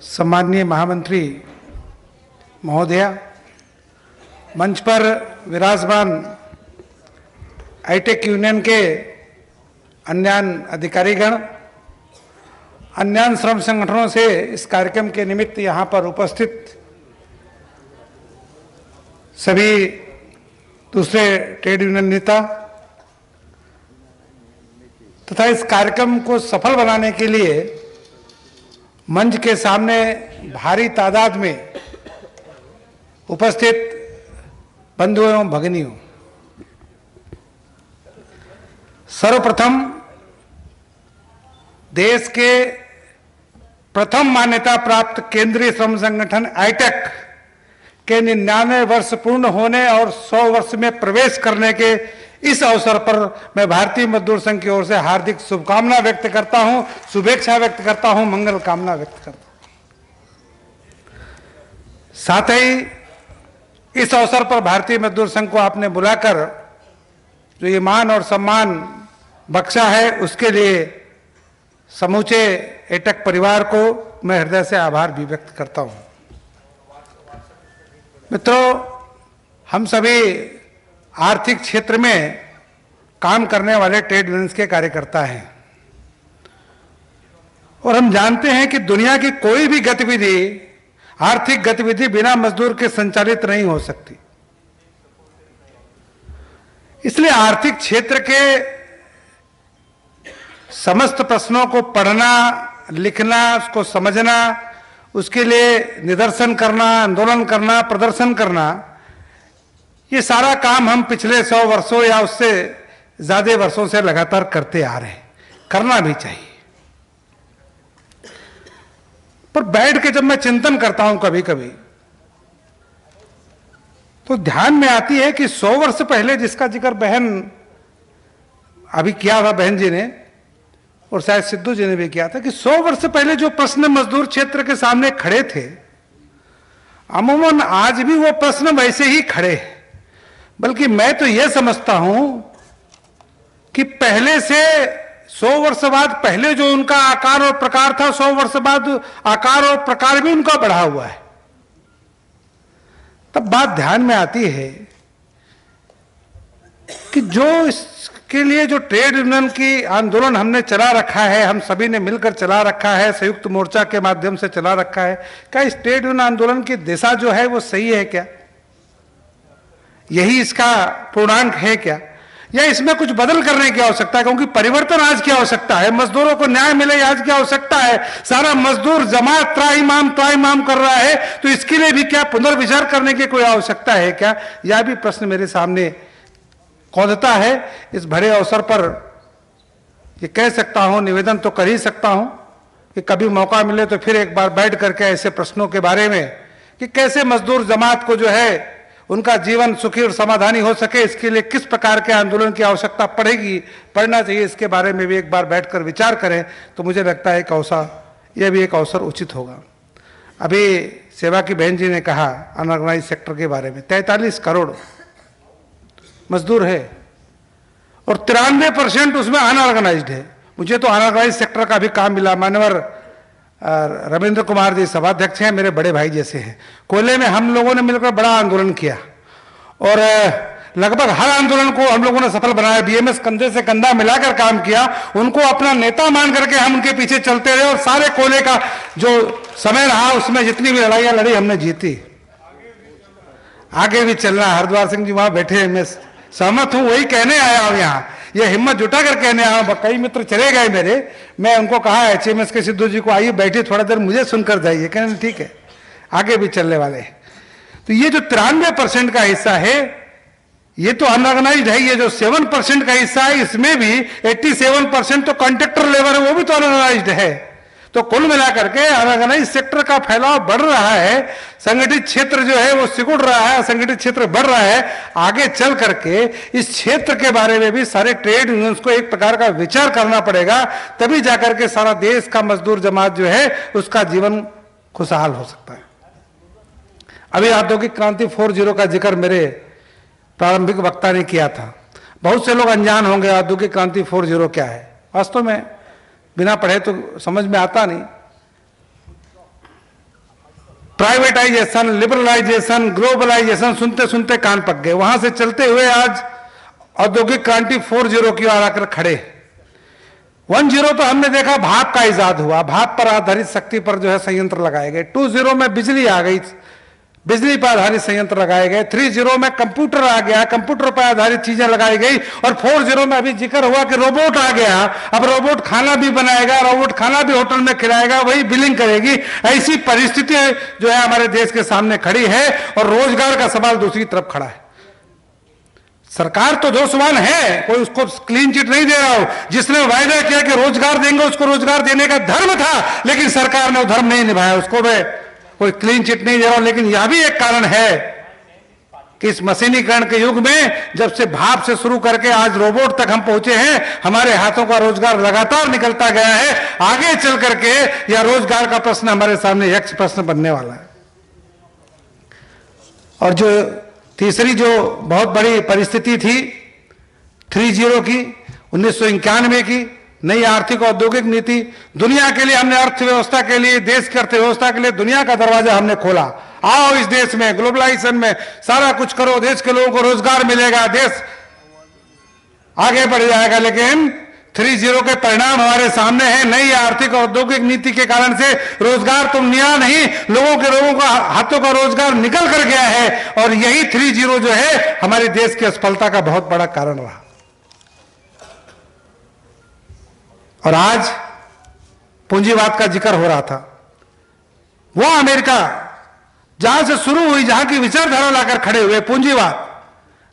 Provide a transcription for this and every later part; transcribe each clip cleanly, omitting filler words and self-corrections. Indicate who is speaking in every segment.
Speaker 1: सम्माननीय महामंत्री महोदया, मंच पर विराजमान आईटेक यूनियन के अन्य अधिकारीगण, अन्य श्रम संगठनों से इस कार्यक्रम के निमित्त यहाँ पर उपस्थित सभी दूसरे ट्रेड यूनियन नेता तथा इस कार्यक्रम को सफल बनाने के लिए मंच के सामने भारी तादाद में उपस्थित बंधुओं एवं भगिनियों, सर्वप्रथम देश के प्रथम मान्यता प्राप्त केंद्रीय श्रम संगठन आईटेक के 99 वर्ष पूर्ण होने और 100 वर्ष में प्रवेश करने के इस अवसर पर मैं भारतीय मजदूर संघ की ओर से हार्दिक शुभकामना व्यक्त करता हूं, शुभेच्छा व्यक्त करता हूं, मंगल कामना व्यक्त करता हूं। साथ ही इस अवसर पर भारतीय मजदूर संघ को आपने बुलाकर जो ये मान और सम्मान बख्शा है, उसके लिए समूचे एटेक परिवार को मैं हृदय से आभार भी व्यक्त करता हूं। मित्रों, हम सभी आर्थिक क्षेत्र में काम करने वाले ट्रेड यूनियंस के कार्यकर्ता हैं और हम जानते हैं कि दुनिया की कोई भी गतिविधि, आर्थिक गतिविधि बिना मजदूर के संचालित नहीं हो सकती। इसलिए आर्थिक क्षेत्र के समस्त प्रश्नों को पढ़ना, लिखना, उसको समझना, उसके लिए निदर्शन करना, आंदोलन करना, प्रदर्शन करना, ये सारा काम हम पिछले 100 वर्षों या उससे ज्यादा वर्षों से लगातार करते आ रहे हैं, करना भी चाहिए। पर बैठ के जब मैं चिंतन करता हूं कभी कभी, तो ध्यान में आती है कि 100 वर्ष पहले जिसका जिक्र बहन अभी किया था, बहन जी ने, और शायद सिद्धू जी ने भी किया था, कि 100 वर्ष पहले जो प्रश्न मजदूर क्षेत्र के सामने खड़े थे, अमूमन आज भी वो प्रश्न वैसे ही खड़े हैं। बल्कि मैं तो यह समझता हूं कि पहले से 100 वर्ष बाद पहले जो उनका आकार और प्रकार था, 100 वर्ष बाद आकार और प्रकार भी उनका बढ़ा हुआ है। तब बात ध्यान में आती है कि जो इसके लिए जो ट्रेड यूनियन की आंदोलन हमने चला रखा है, हम सभी ने मिलकर चला रखा है, संयुक्त मोर्चा के माध्यम से चला रखा है, क्या इस ट्रेड यूनियन आंदोलन की दिशा जो है वो सही है क्या? यही इसका पूर्णांक है क्या, या इसमें कुछ बदल करने की आवश्यकता है? क्योंकि परिवर्तन आज की आवश्यकता है, मजदूरों को न्याय मिले आज की आवश्यकता है। सारा मजदूर जमात त्राईमाम कर रहा है, तो इसके लिए भी क्या पुनर्विचार करने की कोई आवश्यकता है क्या? यह भी प्रश्न मेरे सामने कौंधता है। इस बड़े अवसर पर ये कह सकता हूं, निवेदन तो कर ही सकता हूं कि कभी मौका मिले तो फिर एक बार बैठ करके ऐसे प्रश्नों के बारे में कि कैसे मजदूर जमात को जो है उनका जीवन सुखी और समाधानी हो सके, इसके लिए किस प्रकार के आंदोलन की आवश्यकता पड़ना चाहिए, इसके बारे में भी एक बार बैठकर विचार करें, तो मुझे लगता है यह भी एक अवसर उचित होगा। अभी सेवा की बहन जी ने कहा अनऑर्गेनाइज सेक्टर के बारे में, 43 करोड़ मजदूर है और 93% उसमें अनऑर्गेनाइज्ड है। मुझे तो अनऑर्गेनाइज सेक्टर का भी काम मिला। मान्यवर रविंद्र कुमार जी सभाध्यक्ष हैं, मेरे बड़े भाई जैसे हैं। कोयले में हम लोगों ने मिलकर बड़ा आंदोलन किया और लगभग हर आंदोलन को हम लोगों ने सफल बनाया। बीएमएस कंधे से कंधा मिलाकर काम किया, उनको अपना नेता मान करके हम उनके पीछे चलते रहे और सारे कोयले का जो समय रहा उसमें जितनी भी लड़ाइयां लड़ी हमने जीती। आगे भी चलना। हरिद्वार सिंह जी वहां बैठे हैं, मैं सहमत हूं, वही कहने आया हूं यहाँ, ये हिम्मत जुटाकर कहने आया हूं। कई मित्र चले गए मेरे, मैं उनको कहा एचएमएस के सिद्धू जी को, आइए बैठिए थोड़ा देर मुझे सुनकर जाइए। कहने ठीक है, आगे भी चलने वाले हैं। तो ये जो 93% का हिस्सा है ये तो अनऑर्गेनाइज्ड है। ये जो 7% का हिस्सा है इसमें भी 87% तो कॉन्ट्रैक्टर लेबर है, वो भी तो अनऑर्गेनाइज्ड है। तो कुल मिलाकर के अनऑर्गेनाइज सेक्टर का फैलाव बढ़ रहा है, संगठित क्षेत्र जो है वो सिकुड़ रहा है, असंगठित क्षेत्र बढ़ रहा है। आगे चल करके इस क्षेत्र के बारे में भी सारे ट्रेड यूनियंस को एक प्रकार का विचार करना पड़ेगा, तभी जाकर के सारा देश का मजदूर जमात जो है उसका जीवन खुशहाल हो सकता है। अभी औद्योगिक क्रांति 4.0 का जिक्र मेरे प्रारंभिक वक्ता ने किया था। बहुत से लोग अनजान होंगे औद्योगिक क्रांति 4.0 क्या है। वास्तव में बिना पढ़े तो समझ में आता नहीं। प्राइवेटाइजेशन, लिबरलाइजेशन, ग्लोबलाइजेशन सुनते सुनते कान पक गए। वहां से चलते हुए आज औद्योगिक क्रांति 4.0 की ओर आकर खड़े। 1.0 तो हमने देखा भाप का इजाद हुआ, भाप पर आधारित शक्ति पर जो है संयंत्र लगाए गए। 2.0 में बिजली आ गई, बिजली पर आधारित संयंत्र लगाए गए। 3.0 में कंप्यूटर आ गया, कंप्यूटर पर आधारित चीजें लगाई गई। और 4.0 में अभी जिक्र हुआ कि रोबोट आ गया। अब रोबोट खाना भी बनाएगा, रोबोट खाना भी होटल में खिलाएगा, वही बिलिंग करेगी। ऐसी परिस्थिति जो है हमारे देश के सामने खड़ी है और रोजगार का सवाल दूसरी तरफ खड़ा है। सरकार तो दोषवान है, कोई उसको क्लीन चिट नहीं दे रहा हो। जिसने वायदा किया कि रोजगार देंगे उसको रोजगार देने का धर्म था, लेकिन सरकार ने वो धर्म नहीं निभाया, उसको कोई क्लीन चिट नहीं दे रहा। लेकिन यह भी एक कारण है कि इस मशीनीकरण के युग में जब से भाप से शुरू करके आज रोबोट तक हम पहुंचे हैं, हमारे हाथों का रोजगार लगातार निकलता गया है। आगे चल करके यह रोजगार का प्रश्न हमारे सामने यक्ष प्रश्न बनने वाला है। और जो तीसरी जो बहुत बड़ी परिस्थिति थी 3.0 की, 1991 की नई आर्थिक औद्योगिक नीति, दुनिया के लिए हमने अर्थव्यवस्था के लिए, देश की अर्थव्यवस्था के लिए दुनिया का दरवाजा हमने खोला। आओ इस देश में ग्लोबलाइजेशन में सारा कुछ करो, देश के लोगों को रोजगार मिलेगा, देश आगे बढ़ जाएगा। लेकिन 3.0 के परिणाम हमारे सामने हैं। नई आर्थिक औद्योगिक नीति के कारण से रोजगार तो मिला नहीं, लोगों का हाथों का रोजगार निकल कर गया है। और यही 3.0 जो है हमारे देश की असफलता का बहुत बड़ा कारण रहा। और आज पूंजीवाद का जिक्र हो रहा था, वो अमेरिका जहां से शुरू हुई, जहां की विचारधारा लाकर खड़े हुए पूंजीवाद,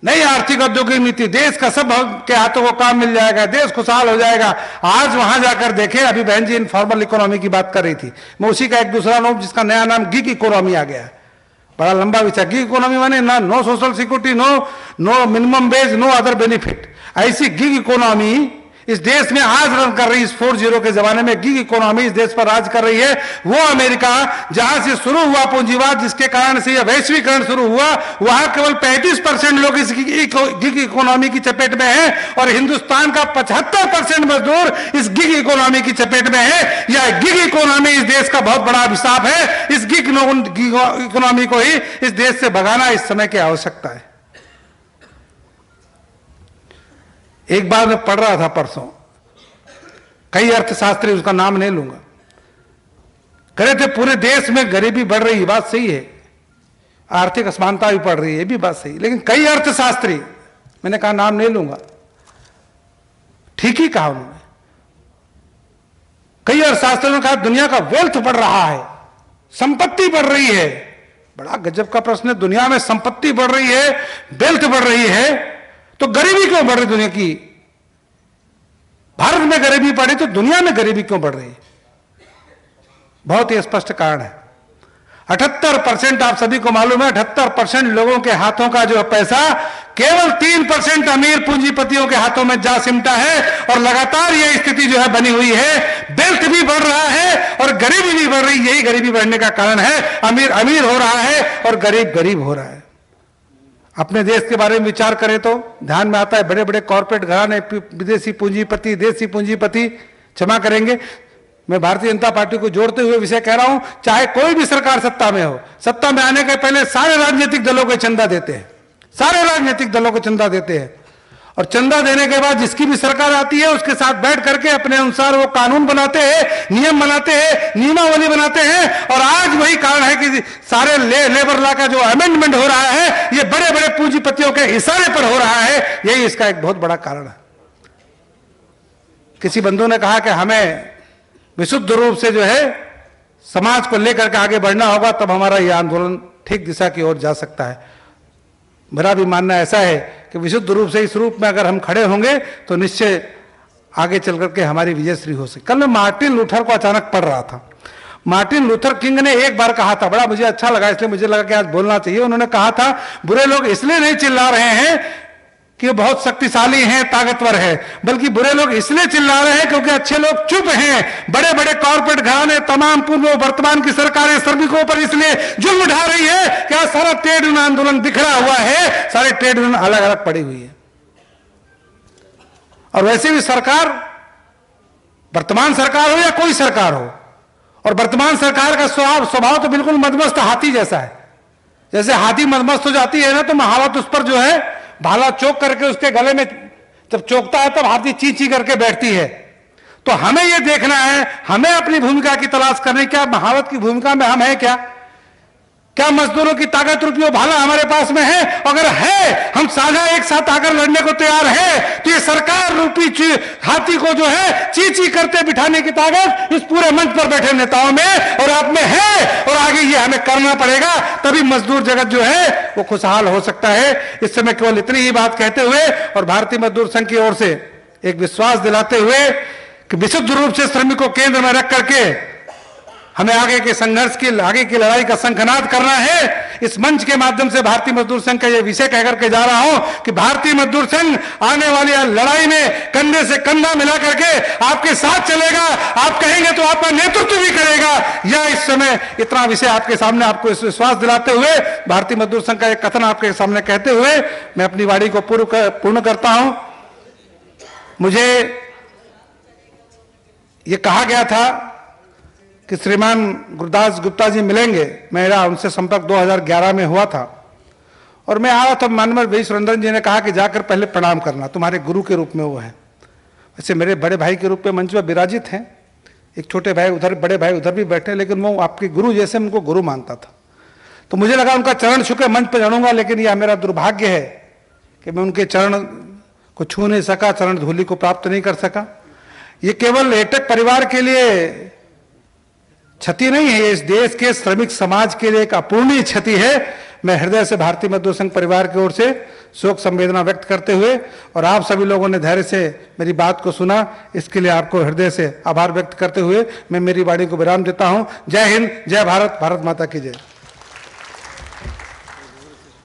Speaker 1: नई आर्थिक औद्योगिक नीति, देश का सब के हाथों को काम मिल जाएगा, देश खुशहाल हो जाएगा। आज वहां जाकर देखें, अभी बहन जी इनफॉर्मल इकोनॉमी की बात कर रही थी, मैं उसी का एक दूसरा नाम जिसका नया नाम गिग इकोनॉमी आ गया है। बड़ा लंबा विचार। गिग इकोनॉमी माने ना no social security, no minimum wage, no other benefit. ऐसी गिग इकोनॉमी इस देश में आज रन कर रही, इस 4.0 के जमाने में गिग इकोनॉमी इस देश पर राज कर रही है। वो अमेरिका जहां से शुरू हुआ पूंजीवाद, जिसके कारण से यह वैश्वीकरण शुरू हुआ, वहां केवल 35% लोग इस गिग इकोनॉमी की चपेट में हैं और हिंदुस्तान का 75% मजदूर इस गिग इकोनॉमी की चपेट में है। यह गिग इकोनॉमी इस देश का बहुत बड़ा अभिशाप है। इस गिग इकोनॉमी को ही इस देश से भगाना इस समय की आवश्यकता है। एक बार मैं पढ़ रहा था परसों, कई अर्थशास्त्री, उसका नाम नहीं लूंगा, कह रहे थे पूरे देश में गरीबी बढ़ रही है, बात सही है, आर्थिक असमानता भी बढ़ रही है, ये भी बात सही है। लेकिन कई अर्थशास्त्री, मैंने कहा नाम नहीं लूंगा, ठीक ही कहा उन्होंने, कई अर्थशास्त्रियों ने कहा दुनिया का वेल्थ बढ़ रहा है, संपत्ति बढ़ रही है। बड़ा गजब का प्रश्न है, दुनिया में संपत्ति बढ़ रही है, वेल्थ बढ़ रही है, तो गरीबी क्यों बढ़ रही दुनिया की? भारत में गरीबी बढ़ी तो दुनिया में गरीबी क्यों बढ़ रही? बहुत ही स्पष्ट कारण है। 78%, आप सभी को मालूम है, 78% लोगों के हाथों का जो पैसा केवल 3% अमीर पूंजीपतियों के हाथों में जा सिमटा है। और लगातार यह स्थिति जो है बनी हुई है, वेल्थ भी बढ़ रहा है और गरीबी भी बढ़ रही। यही गरीबी बढ़ने का कारण है। अमीर अमीर हो रहा है और गरीब गरीब हो रहा है। अपने देश के बारे में विचार करें तो ध्यान में आता है, बड़े बड़े कॉर्पोरेट घराने, विदेशी पूंजीपति, देसी पूंजीपति, क्षमा करेंगे, मैं भारतीय जनता पार्टी को जोड़ते हुए विषय कह रहा हूं, चाहे कोई भी सरकार सत्ता में हो, सत्ता में आने के पहले सारे राजनीतिक दलों को चंदा देते हैं, सारे राजनीतिक दलों को चंदा देते हैं। और चंदा देने के बाद जिसकी भी सरकार आती है उसके साथ बैठ करके अपने अनुसार वो कानून बनाते हैं, नियम बनाते हैं, नियमावली बनाते हैं। और आज वही कारण है कि सारे लेबर लॉ का जो अमेंडमेंट हो रहा है, ये बड़े बड़े पूंजीपतियों के इशारे पर हो रहा है। यही इसका एक बहुत बड़ा कारण है। किसी बंधु ने कहा कि हमें विशुद्ध रूप से जो है समाज को लेकर के आगे बढ़ना होगा, तब हमारा यह आंदोलन ठीक दिशा की ओर जा सकता है। मेरा भी मानना ऐसा है कि विशुद्ध रूप से इस रूप में अगर हम खड़े होंगे तो निश्चय आगे चल करके हमारी विजयश्री हो सके। कल मैं मार्टिन लूथर को अचानक पढ़ रहा था। मार्टिन लूथर किंग ने एक बार कहा था, बड़ा मुझे अच्छा लगा, इसलिए मुझे लगा कि आज बोलना चाहिए। उन्होंने कहा था, बुरे लोग इसलिए नहीं चिल्ला रहे हैं कि वो बहुत शक्तिशाली हैं, ताकतवर है, बल्कि बुरे लोग इसलिए चिल्ला रहे हैं क्योंकि अच्छे लोग चुप हैं। बड़े बड़े कॉर्पोरेट घराने, तमाम पूर्व वर्तमान की सरकारें श्रमिकों पर इसलिए जुल्म उठा रही है कि आज सारा ट्रेड यूनियन आंदोलन बिखरा हुआ है, सारे ट्रेड यूनियन अलग अलग पड़ी हुई है। और वैसे भी सरकार, वर्तमान सरकार हो या कोई सरकार हो, और वर्तमान सरकार का स्वभाव तो बिल्कुल मदमस्त हाथी जैसा है। जैसे हाथी मदमस्त हो जाती है ना, तो महावत उस पर जो है भाला चौक करके उसके गले में जब चौकता है तब हाथी ची ची करके बैठती है। तो हमें यह देखना है, हमें अपनी भूमिका की तलाश करनी, क्या महावत की भूमिका में हम हैं क्या मजदूरों की ताकत रूपी भाला हमारे पास में है? अगर है, हम साझा एक साथ आकर लड़ने को तैयार है, तो ये सरकार रूपी हाथी को जो है ची ची करते बिठाने की ताकत इस पूरे मंच पर बैठे नेताओं में और आप में है, और आगे ये हमें करना पड़ेगा, तभी मजदूर जगत जो है वो खुशहाल हो सकता है। इस समय केवल इतनी ही बात कहते हुए और भारतीय मजदूर संघ की ओर से एक विश्वास दिलाते हुए कि विशुद्ध रूप से श्रमिक को केंद्र में रख करके हमें आगे के संघर्ष की, आगे की लड़ाई का शंखनाद करना है। इस मंच के माध्यम से भारतीय मजदूर संघ का यह विषय कहकर के जा रहा हूं कि भारतीय मजदूर संघ आने वाली लड़ाई में कंधे से कंधा मिला करके आपके साथ चलेगा। आप कहेंगे तो आपका नेतृत्व भी करेगा। यह इस समय इतना विषय आपके सामने आपको इस विश्वास दिलाते हुए भारतीय मजदूर संघ का एक कथन आपके सामने कहते हुए मैं अपनी वाणी को पूर्ण करता हूं। मुझे ये कहा गया था कि श्रीमान गुरदास गुप्ता जी मिलेंगे। मेरा उनसे संपर्क 2011 में हुआ था और मैं आया तो माननीय वी सुरेंद्रन जी ने कहा कि जाकर पहले प्रणाम करना, तुम्हारे गुरु के रूप में वो हैं। वैसे मेरे बड़े भाई के रूप में मंच में विराजित हैं। एक छोटे भाई उधर, बड़े भाई उधर भी बैठे, लेकिन वो आपके गुरु जैसे उनको गुरु मानता था। तो मुझे लगा उनका चरण छू के मंच पर चढ़ूंगा, लेकिन यह मेरा दुर्भाग्य है कि मैं उनके चरण को छू नहीं सका, चरण धूलि को प्राप्त नहीं कर सका। ये केवल एटक परिवार के लिए क्षति नहीं है, ये इस देश के श्रमिक समाज के लिए एक अपूर्णीय क्षति है। मैं हृदय से भारतीय मजदूर संघ परिवार की ओर से शोक संवेदना व्यक्त करते हुए और आप सभी लोगों ने धैर्य से मेरी बात को सुना, इसके लिए आपको हृदय से आभार व्यक्त करते हुए मैं मेरी वाणी को विराम देता हूं। जय हिंद, जय भारत, भारत माता की जय।